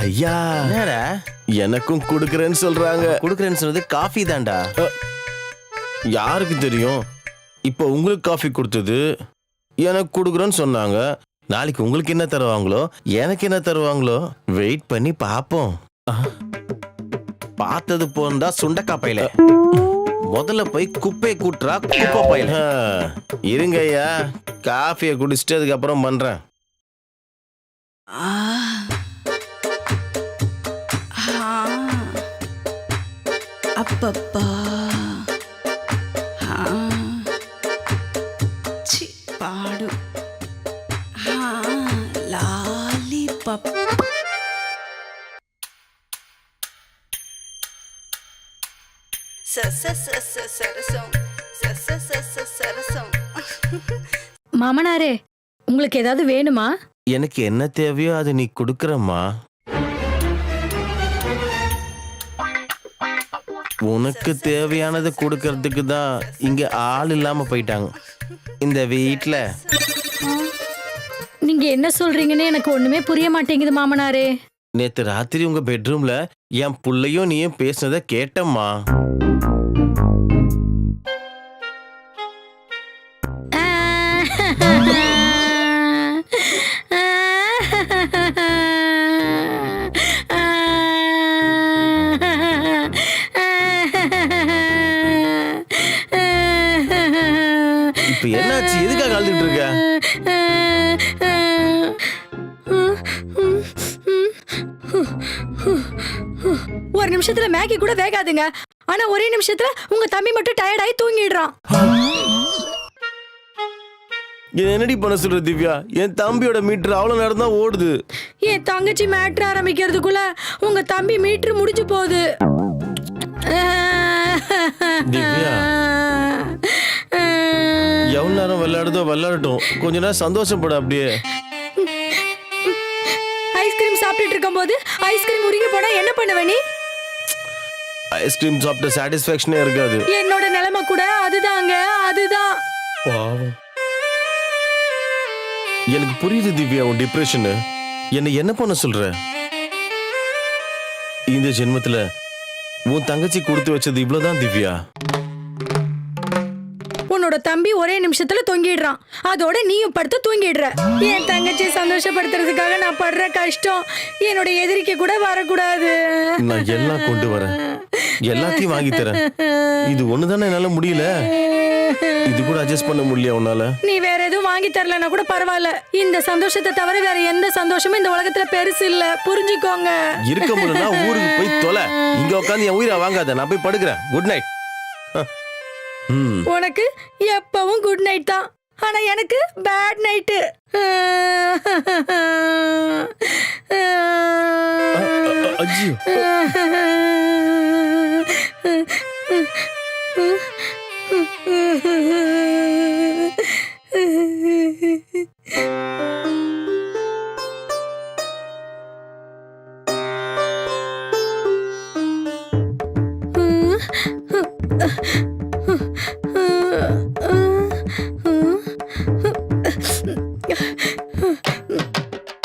ஐயா என்னடா எனக்கும் குடுக்கறேன்னு சொல்றாங்க. குடுக்குறேன்னு சொன்னது காஃபி தான்டா. யாருக்கு தெரியும்? இப்போ உங்களுக்கு காஃபி கொடுத்தது எனக்கு குடுக்குறேன்னு சொன்னாங்க. நாளைக்கு உங்களுக்கு என்ன தருவாங்களோ எனக்கு என்ன தருவாங்களோ வெயிட் பண்ணி பாப்போம். பார்த்தது போந்தா சுண்டக்கா பையில. முதல்ல போய் குப்பையை கூட்டுறா குப்பை பையில. இருங்க ஐயா, காஃபியை குடிச்சிட்டு அதுக்கப்புறம் பண்றேன். அப்பப்பா பாடு லாலிபப். சரசம் சரசம். மாமனாரே, உங்களுக்கு ஏதாவது வேணுமா? எனக்கு என்ன தேவையோ அது நீ குடுக்கறம்மா. உனக்கு தேவையானதை கொடுக்கறதுக்கு தான் இங்க ஆள் இல்லாம போயிட்டாங்க இந்த வீட்ல. நீங்க என்ன சொல்றீங்கன்னு எனக்கு ஒண்ணுமே புரிய மாட்டேங்குது மாமனாரே. நேத்து ராத்திரி உங்க பெட்ரூம்ல என் புள்ளையும் நீயும் பேசினதை கேட்டம்மா. இப்ப என்னாச்சு? எதுக்காக அழுதுட்டு இருக்க? ஒரு நிமிஷத்துல மேகி கூட வேகாதுங்க. ஆனா ஒரே நிமிஷத்துல உங்க தம்பி மட்டும் டயர்ட் ஆகி தூங்கிடுறான். என்னடி பண்ண சொல்ற திவ்யா? என் தம்பியோட மீட்டர் அவ்வளவு நேரம் தான் ஓடுது. என் தங்கச்சி மேட்ரு ஆரம்பிக்கிறதுக்குள்ள உங்க தம்பி மீட்டர் முடிஞ்சு போகுது. திவ்யா, எவ்வளவு நேரம் விளையாடுதோ விளையாடட்டும், கொஞ்ச நேரம் சந்தோஷப்பட. அப்படியே ஐஸ்கிரீம் சாப்பிட்டுட்டு இருக்கும் போது ஐஸ்கிரீம் உருகி போனா என்ன பண்ணுவ நீ? ஐஸ்கிரீம் சாப்பிட்ட சாட்டிஸ்ஃபேக்ஷனே இருக்காது. என்னோட நிலைமை கூட அதுதாங்க, அதுதான். எனக்கு புரியுது திவ்யா உன் டிப்ரெஷன். என்ன பண்ண சொல்ற? இந்த ஜென்மத்துல உன் தங்கச்சி கொடுத்து வச்சது இவ்வளவுதான் திவ்யா. உன்னோட தம்பி ஒரே நிமிஷத்துல தொங்கிடுறான், அதோட நீயும் படுத்து தூங்கிடுற. என் தங்கச்சி சந்தோஷப்படுத்துறதுக்காக நான் படுற கஷ்டம் என்னோட எதிரிக்கு கூட வரக்கூடாது. நான் எல்லாம் கொண்டு வரேன், எல்லாத்தையும் வாங்கி தரேன். இது ஒண்ணுதானே என்னால முடியல. இது கூட அட்ஜஸ்ட் பண்ண முடியல உன்னால? நீ வேற எதுவும் வாங்கி தரலனா கூட பரவாயில்ல. இந்த சந்தோஷத்தை தவிர வேற எந்த சந்தோஷமும் இந்த உலகத்துல பெருசு இல்ல, புரிஞ்சுக்கோங்க. இருக்க முடியலனா ஊருக்கு போய் தொலை. இங்க உட்காந்து என் உயிரை வாங்காத. நான் போய் படுக்கிறேன். Good night. உனக்கு எப்பவும் குட் நைட் தான், ஆனா எனக்கு பேட் நைட்டு. ஐயோ,